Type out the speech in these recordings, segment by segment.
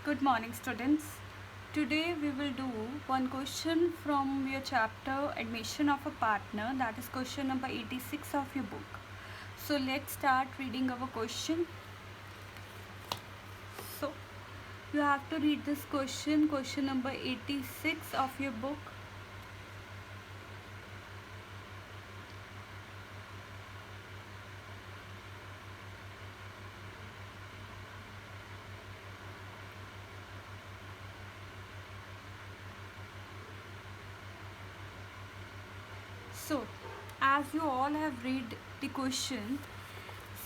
Good morning, students. Today we will do one question from your chapter Admission of a Partner, that is question number 86 of your book. So let's start reading our question. So you have to read this question number 86 of your book. So as you all have read the question,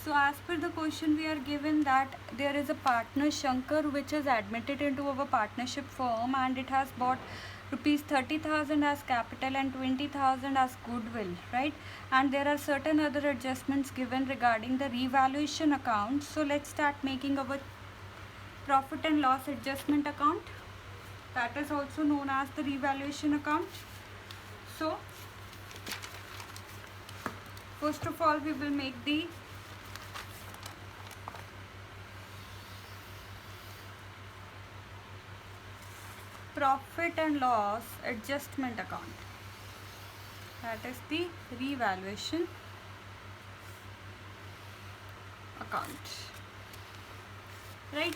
so as per the question we are given that there is a partner Shankar which is admitted into our partnership firm and it has bought rupees 30,000 as capital and 20,000 as goodwill, right? And there are certain other adjustments given regarding the revaluation account. So let's start making our profit and loss adjustment account, that is also known as the revaluation account. So first of all we will make the profit and loss adjustment account, that is the revaluation account, right?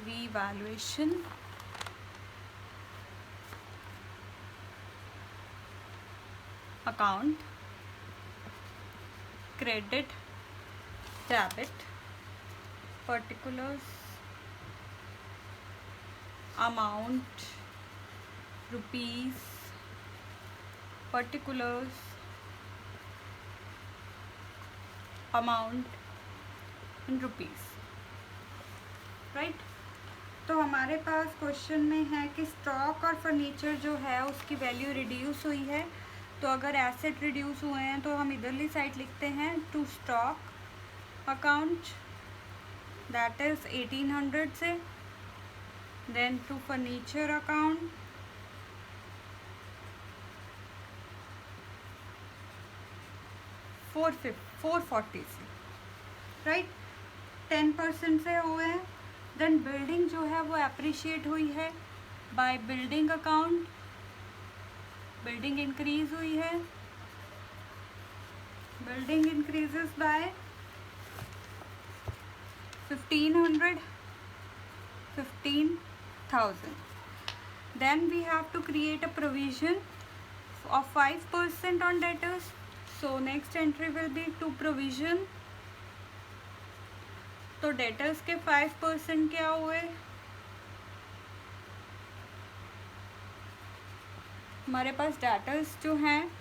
Revaluation account, credit, debit, particulars, amount, rupees, particulars, amount in rupees, right? तो हमारे पास question में है कि stock और furniture जो है उसकी value reduce हुई है। तो अगर एसेट रिड्यूस हुए हैं तो हम इधरली साइड लिखते हैं to stock account, that is 1800 से, देन टू फर्नीचर अकाउंट, $440 से, राइट? 10% से हुए हैं। देन बिल्डिंग जो है वो अप्रिशिएट हुई है by building account, building increase हुई है, building increases by 1500, 15,000. Then we have to create a provision of 5% on debtors. So next entry will be to provision. तो डेटर्स के 5% क्या हुए? हमारे पास डेटर्स जो हैं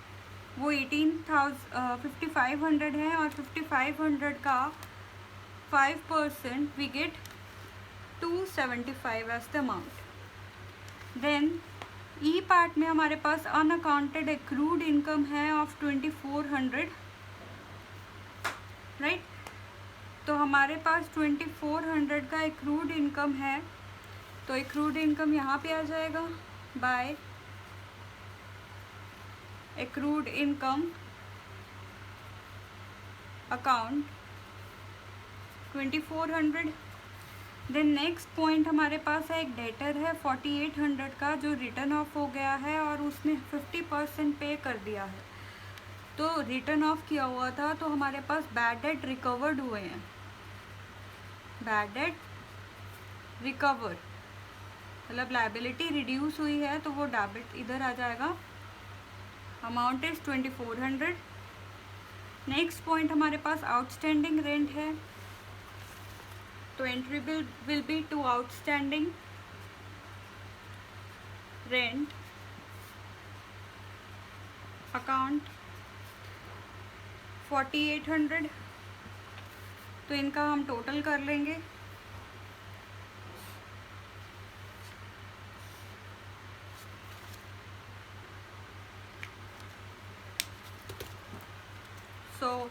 वो 5500 है और 5500 का 5% we get 275 as the amount. Then E part में हमारे पास अनअकाउंटेड एक्रूड इनकम है ऑफ 2400, राइट? तो हमारे पास 2400 का एक्रूड इनकम है, तो एक्रूड इनकम यहाँ पे आ जाएगा by accrued income account 2400. Then next point हमारे पास है एक डेटर है 4800 का जो रिटर्न ऑफ हो गया है और उसने 50% पे कर दिया है. तो रिटर्न ऑफ किया हुआ था तो हमारे पास बैड डेट रिकवर्ड हुए हैं, बैड डेट रिकवर मतलब लायबिलिटी रिड्यूस हुई है तो वो डेबिट इधर आ जाएगा. Amount is 2400. नेक्स्ट पॉइंट हमारे पास आउटस्टैंडिंग रेंट है, तो entry will be to outstanding rent account 4800. तो इनका हम टोटल कर लेंगे. So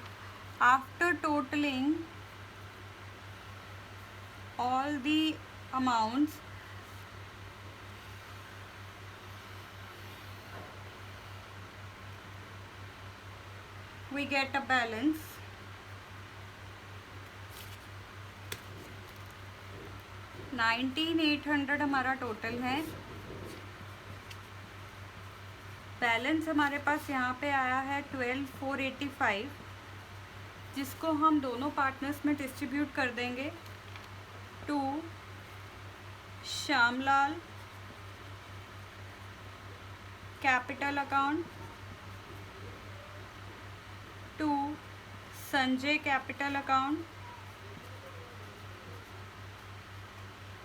after totaling all the amounts, we get a balance 19,800 हमारा टोटल है। बैलेंस हमारे पास यहाँ पे आया है 12,485, जिसको हम दोनों पार्टनर्स में डिस्ट्रीब्यूट कर देंगे to Shyamlal capital account, to Sanjay capital account,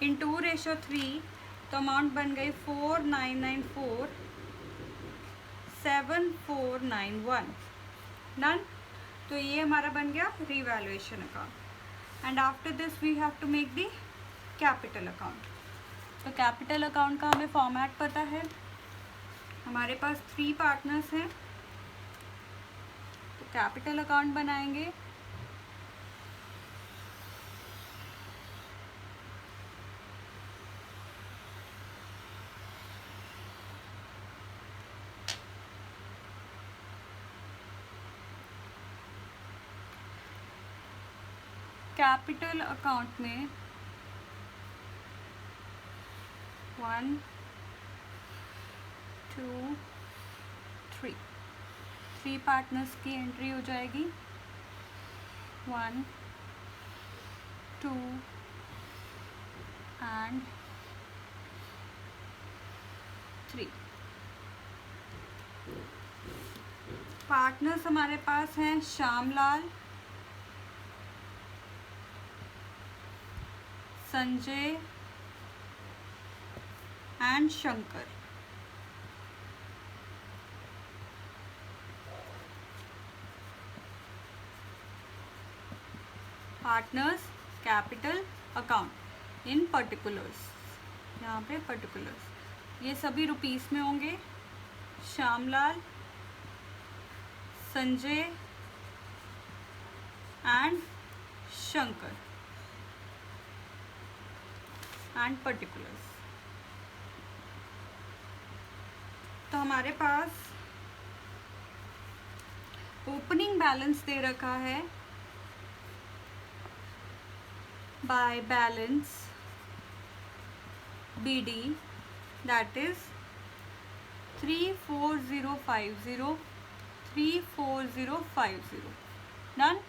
in 2:3 तो अमाउंट बन गई 4,994,7,491 डन। तो ये हमारा बन गया revaluation account. And after this we have to make the capital account. तो कैपिटल अकाउंट का हमें फॉर्मेट पता है, हमारे पास 3 पार्टनर्स हैं, तो कैपिटल अकाउंट बनाएंगे। कैपिटल अकाउंट में 1 2 3 पार्टनर्स की एंट्री हो जाएगी। 1 2 एंड 3 पार्टनर्स हमारे पास हैं Shyamlal, Sanjay and Shankar. Partners capital account in particulars, यहाँ पे पर्टिकुलर्स ये सभी रुपीस में होंगे। Shyamlal, Sanjay and Shankar and particulars. तो हमारे पास ओपनिंग बैलेंस दे रखा है by balance BD, that is 34050 done.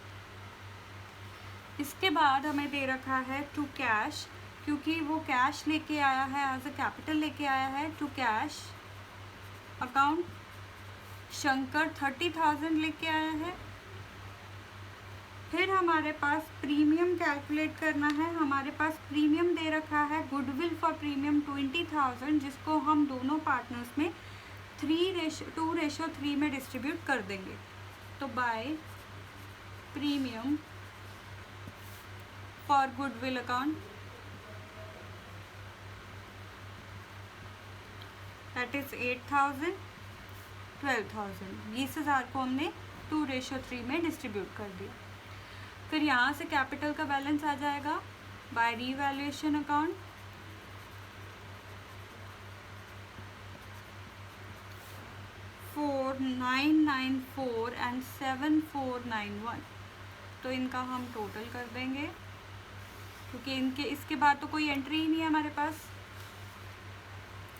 इसके बाद हमें दे रखा है टू कैश, क्योंकि वो कैश लेके आया है, एज अ कैपिटल लेके आया है, टू कैश अकाउंट शंकर 30,000 लेके आया है। फिर हमारे पास प्रीमियम कैलकुलेट करना है, हमारे पास प्रीमियम दे रखा है गुडविल फॉर प्रीमियम 20,000, जिसको हम दोनों पार्टनर्स में 2:3 में डिस्ट्रीब्यूट कर देंगे। तो by premium for goodwill account that is 8,000 12,000, 20,000 को हमने 2:3 में डिस्ट्रीब्यूट कर दिया। फिर यहाँ से कैपिटल का बैलेंस आ जाएगा बाय रीवैल्यूएशन अकाउंट 4,994 एंड 7,491। तो इनका हम टोटल कर देंगे, क्योंकि इसके बाद तो कोई एंट्री ही नहीं है हमारे पास।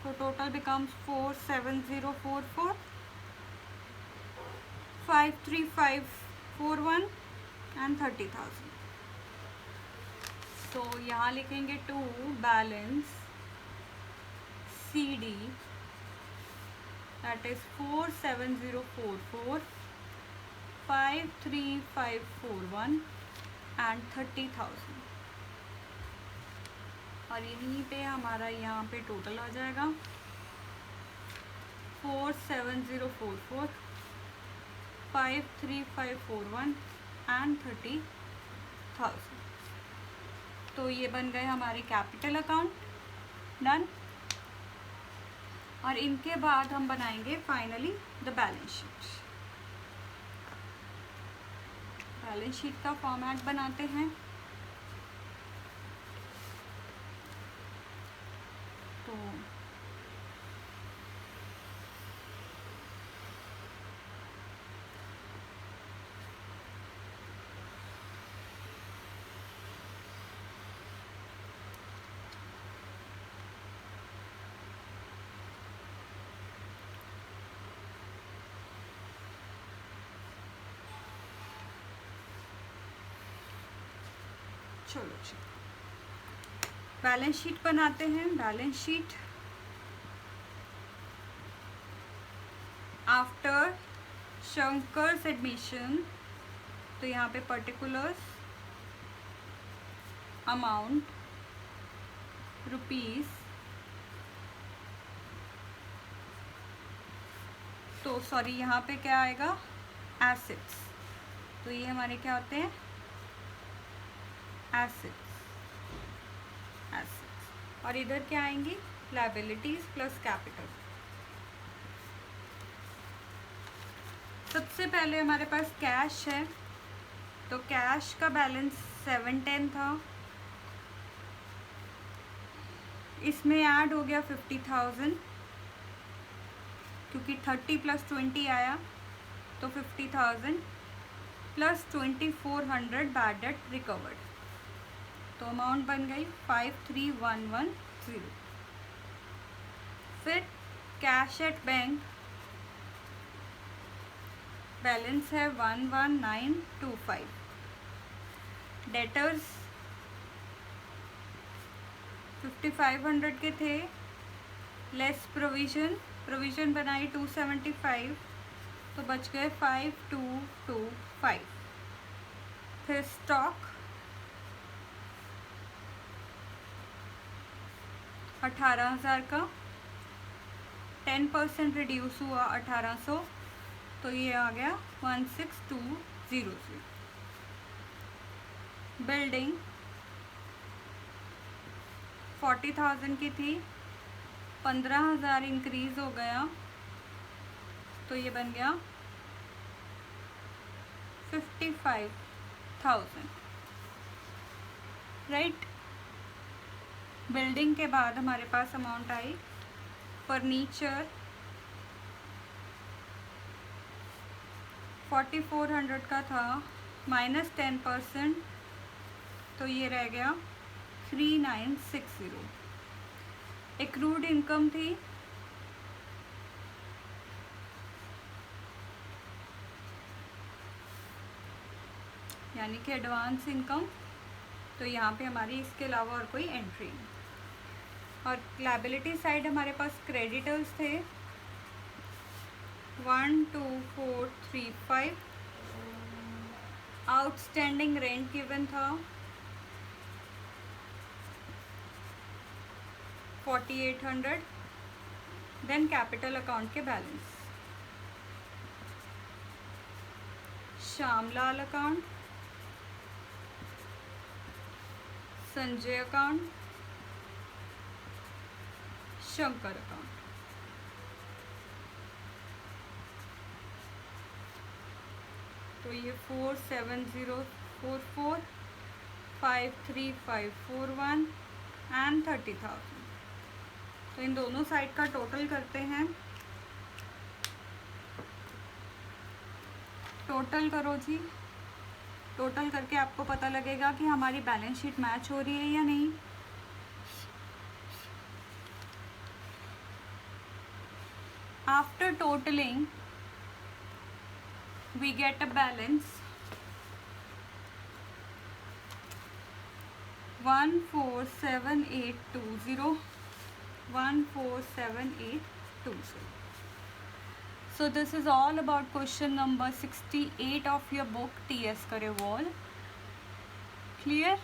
तो टोटल बिकम्स 4,7,044 5,3,541 एंड 30,000। तो यहाँ लिखेंगे to balance CD, that is 4,7,044 5,3,541 and 30,000। और यहीं पे हमारा यहाँ पे टोटल आ जाएगा 4,7,044 5,3,541 एंड 30,000। तो ये बन गए हमारे कैपिटल अकाउंट डन। और इनके बाद हम बनाएंगे finally the balance sheet. Balance sheet का फॉर्मेट बनाते हैं। तो चलो जी बैलेंस शीट बनाते हैं। Balance sheet after Shankar's admission, तो यहाँ पे पर्टिकुलर्स अमाउंट रुपीस, तो सॉरी यहाँ पे क्या आएगा एसेट्स, तो ये हमारे क्या होते हैं एसेट्स, एसेट्स। और इधर क्या आएंगी लायबिलिटीज प्लस कैपिटल। सबसे पहले हमारे पास कैश है, तो कैश का बैलेंस 710 था, इसमें ऐड हो गया 50,000 क्योंकि 30 + 20 आया, तो 50,000 प्लस 2400 बैड डेट रिकवर्ड, तो अमाउंट बन गई 53,110। फिर कैश एट बैंक बैलेंस है 11925। डेटर्स 5500 के थे, लेस प्रोविज़न बनाई 275, तो बच गए 5225। फिर स्टॉक 18,000 का 10% रिड्यूस हुआ 1800, तो ये आ गया 16200। बिल्डिंग 40,000 की थी, 15,000 इंक्रीज हो गया, तो ये बन गया 55,000, राइट। बिल्डिंग के बाद हमारे पास अमाउंट आई फर्नीचर 4400 का था, माइनस 10%, तो ये रह गया 3960। एक्रूड इनकम थी यानी कि एडवांस इनकम, तो यहाँ पे हमारी इसके अलावा और कोई एंट्री नहीं। और लायबिलिटी साइड हमारे पास क्रेडिटर्स थे 12435, आउटस्टैंडिंग रेंट गिवन था 4800, देन कैपिटल अकाउंट के balance Shyamlal account, Sanjay account, Shankar account. तो ये 47044, 53541 एंड 30,000। तो इन दोनों साइड का टोटल करते हैं। टोटल करो जी, टोटल करके आपको पता लगेगा कि हमारी बैलेंस शीट मैच हो रही है या नहीं। After totalling we get a balance 147820, 147820. So this is all about question number 68 of your book TS Kare Wall. Clear?